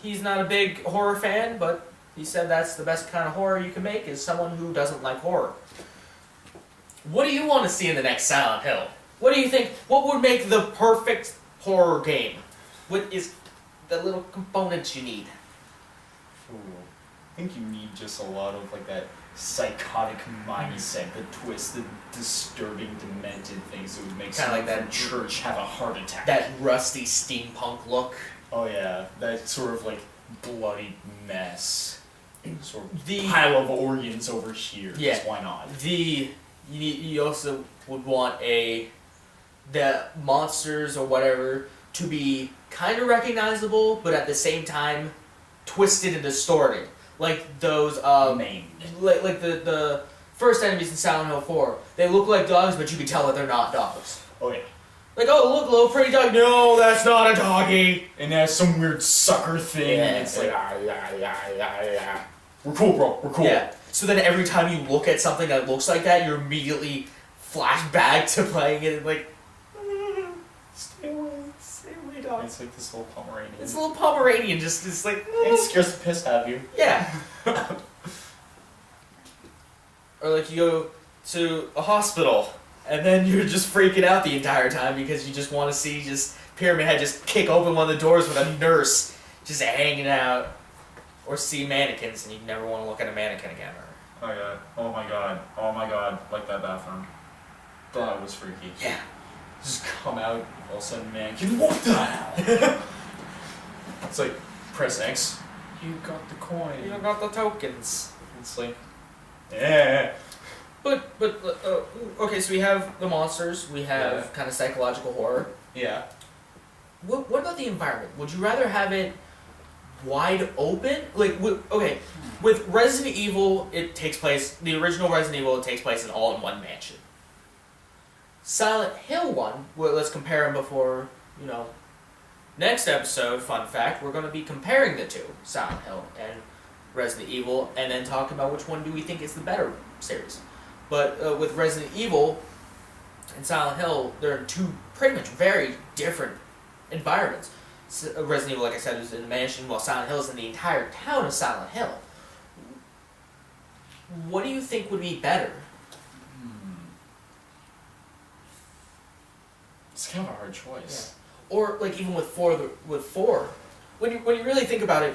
he's not a big horror fan, but He said that's the best kind of horror you can make is someone who doesn't like horror. What do you want to see in the next Silent Hill? What do you think? What would make the perfect horror game? What is the little components you need? Ooh. I think you need just a lot of like that psychotic mindset, the twisted, disturbing, demented things that would make Kinda like someone that from church have a heart attack. That rusty steampunk look. Oh yeah, that sort of like bloody mess. Sort of The- pile of organs over here. Yeah. Just why not? You also would want the monsters or whatever to be kind of recognizable, but at the same time twisted and distorted, like those Maimed. like the first enemies in Silent Hill 4. They look like dogs, but you can tell that they're not dogs. Oh yeah. Like, oh look, little pretty dog. No, that's not a doggy. And that's some weird sucker thing. Yeah, And it's like, we're cool, bro. We're cool. Yeah. So then every time you look at something that looks like that, you're immediately flash back to playing it and like, stay away, dog. It's like this little Pomeranian. It's a little Pomeranian, just like. It scares the piss out of you. Yeah. Or like you go to a hospital and then you're just freaking out the entire time because you just want to see just Pyramid Head just kick open one of the doors with a nurse just hanging out. Or see mannequins and you never want to look at a mannequin again. Or, Oh yeah. Oh my god. Oh my god. Like that bathroom. That was freaky. yeah. Just come out, all of a sudden, man, what the hell? It's like, press X. You got the coin. You don't got the tokens. It's like, yeah. But okay, so we have the monsters, we have Yeah. kind of psychological horror. Yeah. What about the environment? Would you rather have it wide open? Like, okay, with Resident Evil, it takes place, the original Resident Evil, it takes place in all in one mansion. Silent Hill 1, well, let's compare them before, next episode, fun fact, we're going to be comparing the two, Silent Hill and Resident Evil, and then talk about which one do we think is the better series. But with Resident Evil and Silent Hill, they're in two pretty much very different environments. Resident Evil, like I said, is in a mansion, while Silent Hill is in the entire town of Silent Hill. What do you think would be better? It's kind of a hard choice. Yeah. Or like even with four, when you really think about it,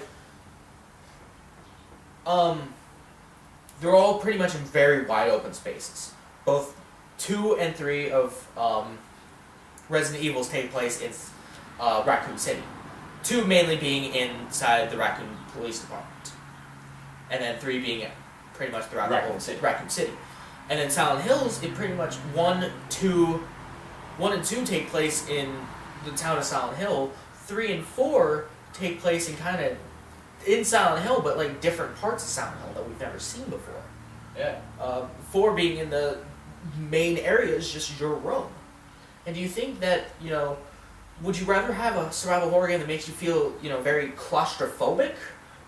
they're all pretty much in very wide open spaces. Both 2 and 3 of Resident Evils take place in Raccoon City. 2 mainly being inside the Raccoon Police Department, and then 3 being pretty much throughout Raccoon the whole City. Raccoon City. And then Silent Hills, it pretty much 1 and 2 take place in the town of Silent Hill. 3 and 4 take place in kind of in Silent Hill, but like different parts of Silent Hill that we've never seen before. Yeah. 4 being in the main area is just your room. And do you think that, would you rather have a survival horror game that makes you feel, very claustrophobic,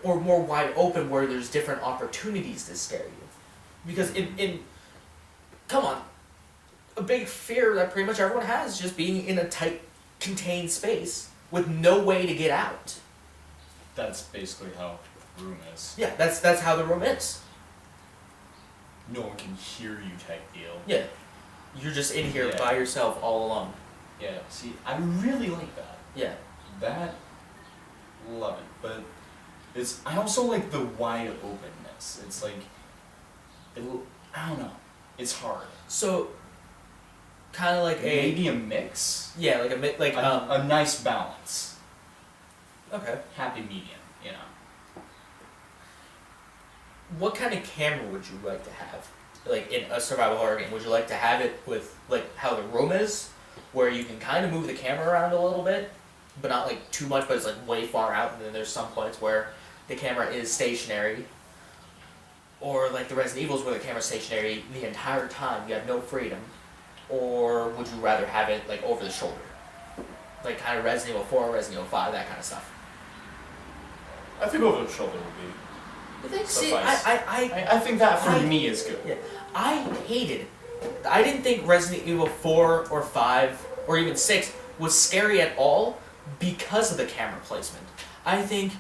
or more wide open where there's different opportunities to scare you? Because come on, a big fear that pretty much everyone has is just being in a tight, contained space with no way to get out. That's basically how room is. Yeah, that's how the room is. No one can hear you type deal. Yeah. You're just in here Yeah. by yourself all alone. Yeah, see, I really like that. Yeah. That, love it. But I also like the wide openness. It's like, I don't know. It's hard. So, kind of like Maybe a mix. Yeah, like A nice balance. Okay. Happy medium, What kind of camera would you like to have? Like in a survival horror game, would you like to have it with like how the room is, where you can kind of move the camera around a little bit, but not like too much, but it's like way far out, and then there's some points where the camera is stationary, or like the Resident Evils where the camera's stationary the entire time, you have no freedom, or would you rather have it like over the shoulder, like kind of Resident Evil 4, Resident Evil 5, that kind of stuff? I think over the shoulder would be. I think, see, Suffice. I think that for me is good. Yeah, I didn't think Resident Evil 4 or 5 or even 6 was scary at all because of the camera placement. I think,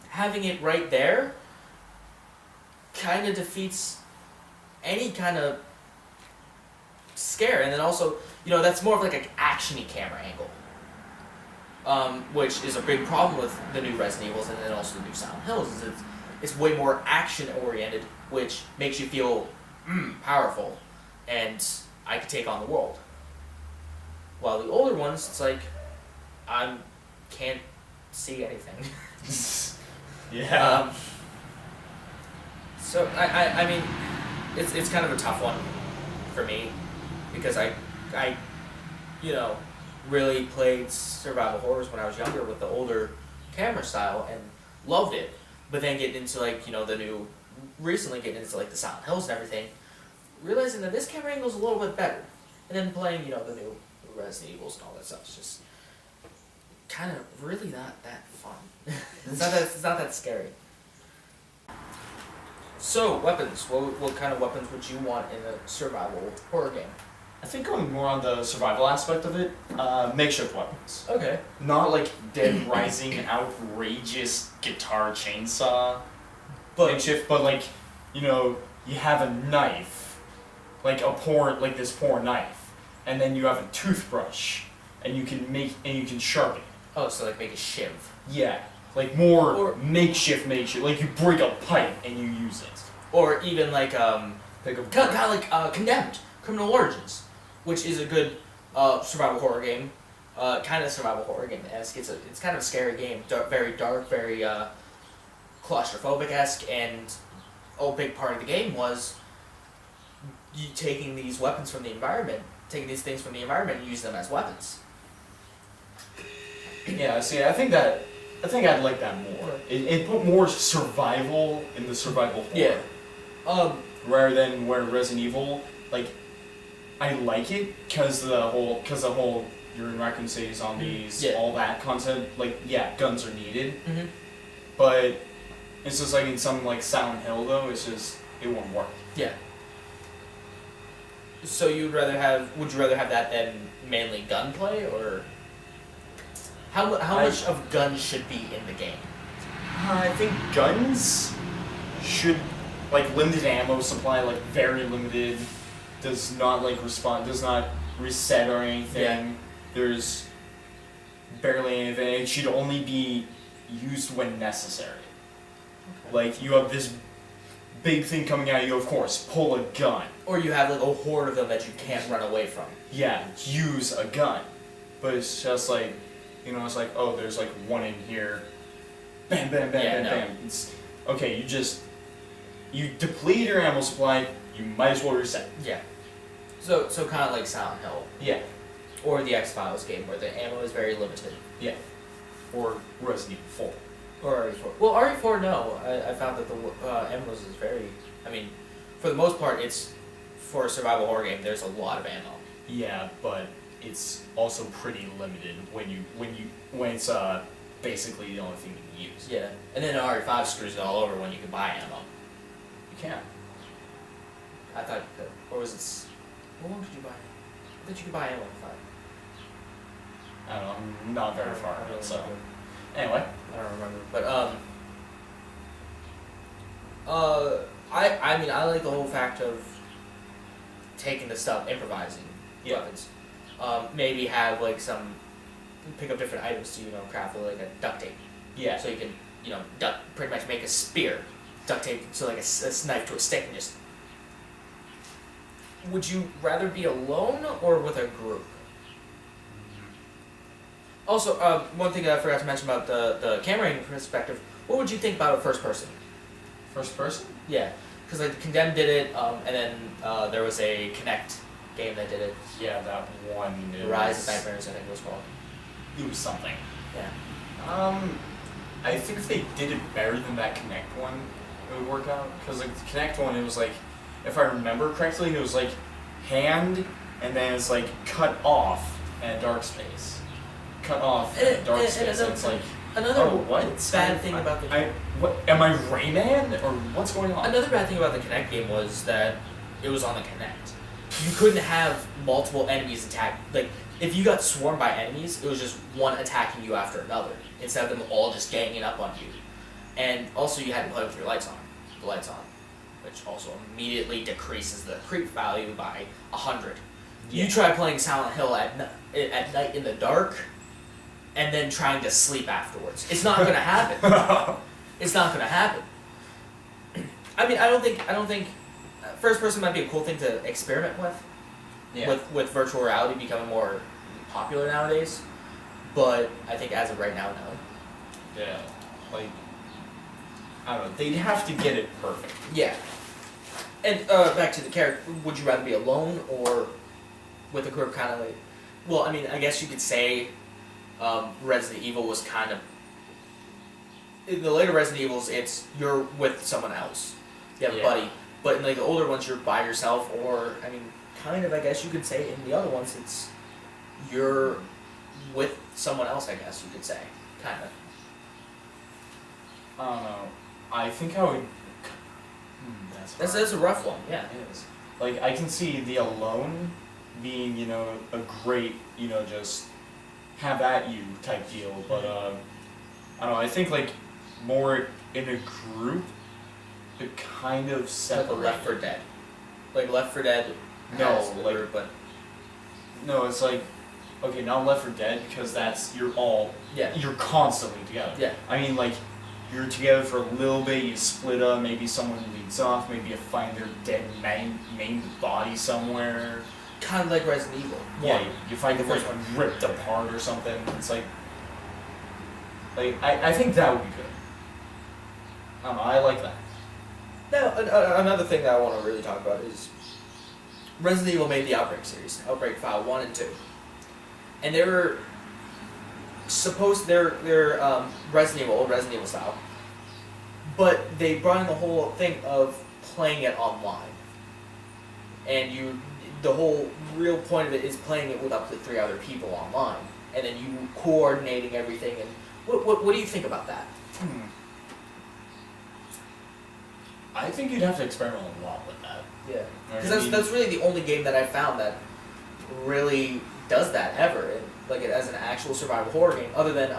having it right there kind of defeats any kind of scare. And then also, that's more of like an action-y camera angle. Which is a big problem with the new Resident Evils and then also the new Silent Hills, is it's way more action-oriented, which makes you feel powerful, and I can take on the world. While the older ones, it's like, I can't see anything. Yeah. So, I mean, it's kind of a tough one for me, because I really played survival horrors when I was younger with the older camera style and loved it. But then getting into recently getting into like the Silent Hills and everything, realizing that this camera angle is a little bit better. And then playing, the new Resident Evils and all that stuff is just kind of really not that fun. It's not that scary. So, weapons. What kind of weapons would you want in a survival horror game? I think going more on the survival aspect of it, makeshift weapons. Okay. Not like Dead Rising outrageous guitar chainsaw makeshift, but like, you have a knife, like this poor knife, and then you have a toothbrush, and you can sharpen it. Oh, so like make a shiv. Yeah, like more makeshift, like you break a pipe and you use it. Or even like Kind of like Condemned, Criminal Origins, which is a good survival horror game, kind of survival horror game-esque. It's kind of a scary game, very dark, very claustrophobic-esque, and a big part of the game was you taking these weapons from the environment, taking these things from the environment and use them as weapons. Yeah, see, I think I'd like that more. It put more survival in the survival horror. Yeah. Rather than where Resident Evil, like, I like it because the whole you're in Raccoon City, zombies, all that concept. Like, yeah, guns are needed, but it's just like in something like Silent Hill though, it won't work. Yeah. So would you rather have that than mainly gunplay, or how much of guns should be in the game? I think guns should, like, limited ammo supply, like very limited, does not reset or anything. Yeah. There's barely anything. It should only be used when necessary. Okay. Like, you have this big thing coming at you, of course, pull a gun. Or you have like a horde of them that you can't run away from. Yeah, use a gun. But it's just like, it's like, oh, there's like one in here. Bam, bam, bam, bam, bam. It's, okay, you deplete your ammo supply, you might as well reset. Yeah. So kind of like Silent Hill. Yeah. Or the X-Files game, where the ammo is very limited. Yeah. Or Resident Evil 4. Or RE4. Well, RE4, no. I found that the ammo is very... I mean, for the most part, it's... For a survival horror game, there's a lot of ammo. Yeah, but it's also pretty limited when it's basically the only thing you can use. Yeah. And then RE5 screws it all over when you can buy ammo. You can. I thought you could. Or was it... What one could you buy? I thought you could buy ammo in 5. I don't know, I'm not very far in it, so... Anyway. I don't remember. But, I mean, I like the whole fact of taking the stuff, improvising weapons. Maybe have, like, pick up different items to, craft, like, a duct tape. Yeah. So you can, pretty much make a spear, duct tape, so like a knife to a stick, and just... Would you rather be alone or with a group? Also, one thing I forgot to mention about the camera angle perspective, what would you think about a first person? First person? Yeah, because like Condemned did it, and then there was a Kinect game that did it. Yeah, that one. Rise of Nightmares, I think it was called. It was something. Yeah. I think if they did it better than that Kinect one, it would work out. Because like the Kinect one, it was like, if I remember correctly, it was like hand, and then it's like cut off at dark space. Cut off at dark space, and it's like, what? Bad thing about the... What, am I Rayman, or what's going on? Another bad thing about the Kinect game was that it was on the Kinect. You couldn't have multiple enemies attack. Like, if you got swarmed by enemies, it was just one attacking you after another, instead of them all just ganging up on you. and also you had to play with the lights on, which also immediately decreases the creep value by 100. Yeah. You try playing Silent Hill at night in the dark, and then trying to sleep afterwards. It's not gonna happen. It's not gonna happen. I mean, I don't think first person might be a cool thing to experiment with. Yeah. With virtual reality becoming more popular nowadays, but I think as of right now, no. Yeah. Like, I don't know. They'd have to get it perfect. Yeah. And back to the character, would you rather be alone or with a group? Kind of like, well, I mean, I guess you could say Resident Evil was kind of, in the later Resident Evils, it's you're with someone else, you have a buddy. But in like the older ones, you're by yourself, or I mean, kind of, I guess you could say in the other ones, it's you're with someone else. I guess you could say, kind of. I don't know. I think I would. That's a rough one. Yeah. It is. Like, I can see the alone being, you know, a great, you know, just have at you type deal, but I don't know. I think like more in a group, it kind of Like separate. a Left 4 Dead. Like Left 4 Dead. No, has the like- group, but No, it's like, okay, not Left 4 Dead because that's you're constantly together. Yeah. I mean, like, you're together for a little bit, you split up, maybe someone leads off, maybe you find their dead main body somewhere. kind of like Resident Evil. Yeah, you find The the first first one ripped apart or something. It's like I think that would be good. I don't know, I like that. Now, another thing that I want to really talk about is Resident Evil made the Outbreak series, Outbreak File 1 and 2. And they were supposed, they're Resident Evil, old Resident Evil style, but they brought in the whole thing of playing it online. And the whole real point of it is playing it with up to 3 other people online, and then you coordinating everything. And what do you think about that? I think you'd have to experiment a lot with that. Yeah, I because mean- that's really the only game that I found that really does that ever, like as an actual survival horror game. Other than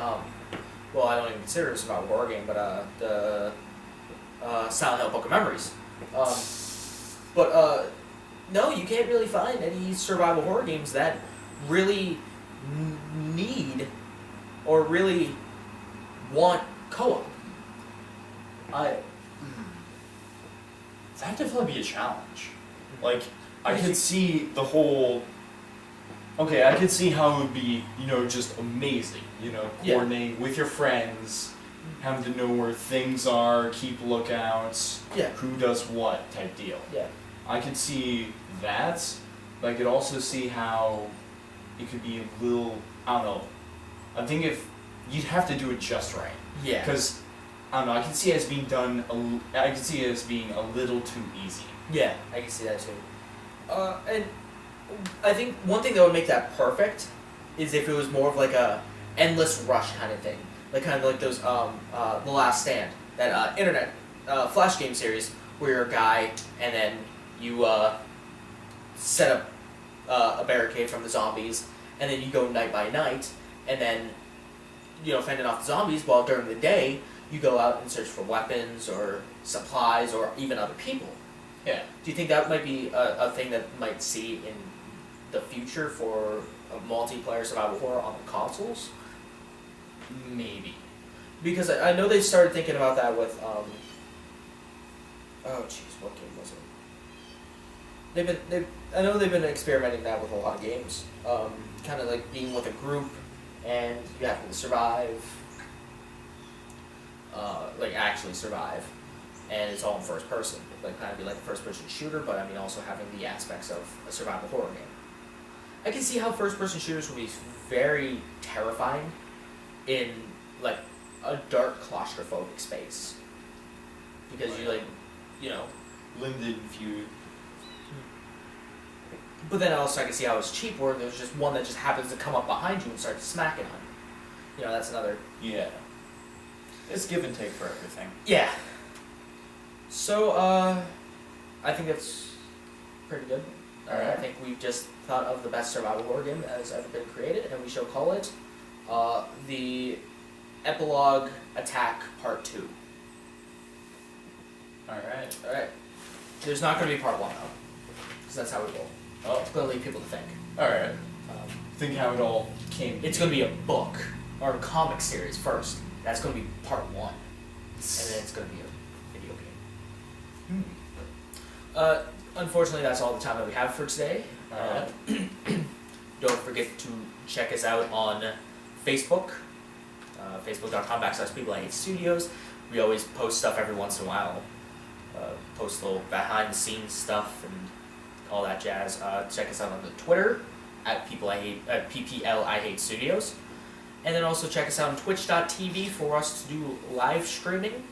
well, I don't even consider it a survival horror game, but the Silent Hill Book of Memories. But no, you can't really find any survival horror games that really need or really want co-op. That'd definitely be a challenge. Like, I could see the whole. Okay, I could see how it would be, you know, just amazing. You know, Yeah. coordinating with your friends, having to know where things are, keep lookouts, Yeah. who does what type deal. Yeah. I could see that, but I could also see how it could be a little. I don't know. I think if you'd have to do it just right. Yeah. Because I don't know. I can see it as being done. I can see it as being a little too easy. Yeah, I can see that too. And I think one thing that would make that perfect is if it was more of like a endless rush kind of thing, like kind of like those The Last Stand, that internet flash game series where you're a guy and then you set up a barricade from the zombies, and then you go night by night, and then fending off the zombies while during the day you go out and search for weapons or supplies or even other people. Yeah. Do you think that might be a thing that might see in the future for a multiplayer survival horror on the consoles? Maybe. Because I know they started thinking about that with oh jeez, what game was it? I know they've been experimenting that with a lot of games. Kind of like being with a group and you have to survive, like actually survive, and it's all in first person. Like kind of be like a first person shooter, but I mean also having the aspects of a survival horror game. I can see how first person shooters would be very terrifying in like a dark claustrophobic space. Because Limited view. but then also I can see how it's cheap where there's just one that just happens to come up behind you and start smacking on you. That's another. Yeah. It's give and take for everything. Yeah. So, I think that's pretty good. Alright. I think we've just thought of the best survival horror game that has ever been created, and we shall call it the Epilogue Attack Part 2. Alright. Alright. There's not going to be part 1, though. Because that's how we roll. Oh. It's going to leave people to think. Alright. Um, Think how it all came. it's going to be a book. Or a comic series first. That's going to be part 1. And then it's going to be a video game. Unfortunately, that's all the time that we have for today. Alright. Don't forget to check us out on Facebook. Facebook.com/PeopleIHateStudios. We always post stuff every once in a while. Post little behind the scenes stuff and all that jazz. Check us out on the Twitter at PPLIHateStudios. And then also check us out on Twitch.tv for us to do live streaming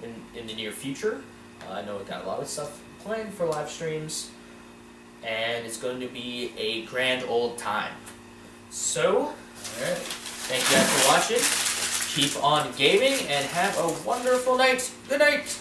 in the near future. I know we've got a lot of stuff planned for live streams, and it's going to be a grand old time. So, Alright. thank you guys for watching. Keep on gaming and have a wonderful night. Good night.